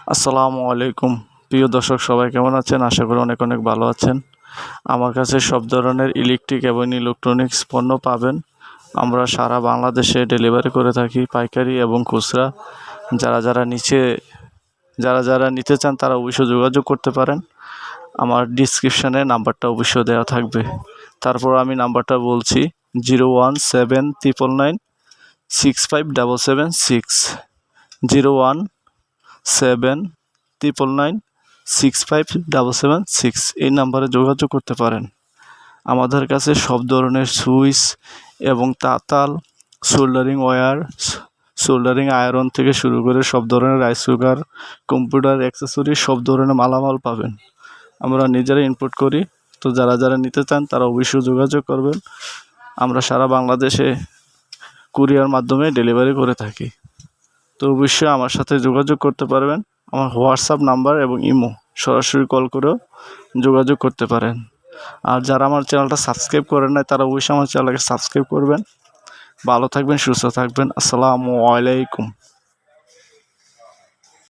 আসসালামু আলাইকুম। প্রিয় দর্শক সবাই কেমন আছেন? আশা করি অনেক অনেক ভালো আছেন। আমার কাছে সব ধরনের ইলেকট্রিক এবং ইলেকট্রনিক্স পণ্য পাবেন। আমরা সারা বাংলাদেশে ডেলিভারি করে থাকি, পাইকারি এবং খুচরা। যারা যারা নিতে চান তারা অবশ্যই যোগাযোগ করতে পারেন। আমার ডিসক্রিপশানে নাম্বারটা অবশ্যই দেওয়া থাকবে। তারপর আমি নাম্বারটা বলছি 01739657776 01739657776 এই নাম্বারে যোগাযোগ করতে পারেন। আমাদের কাছে সব ধরনের সুইচ এবং তাতাল, সোল্ডারিং ওয়্যার, সোল্ডারিং আয়রন থেকে শুরু করে সব ধরনের রাইস কুকার, কম্পিউটার অ্যাক্সেসরি সব ধরনের মালামাল পাবেন। আমরা নিজেরা ইম্পোর্ট করি। তো যারা যারা নিতে চান তারা অবশ্যই যোগাযোগ করবেন। আমরা সারা বাংলাদেশে কুরিয়ার মাধ্যমে ডেলিভারি করে থাকি। তো অবশ্যই আমার সাথে যোগাযোগ করতে পারবেন। আমার হোয়াটসঅ্যাপ নাম্বার এবং ইমো সরাসরি কল করেও যোগাযোগ করতে পারেন। আর যারা আমার চ্যানেলটা সাবস্ক্রাইব করেন নাই তারা অবশ্যই আমার চ্যানেলকে সাবস্ক্রাইব করবেন। ভালো থাকবেন, সুস্থ থাকবেন। আসসালামু আলাইকুম।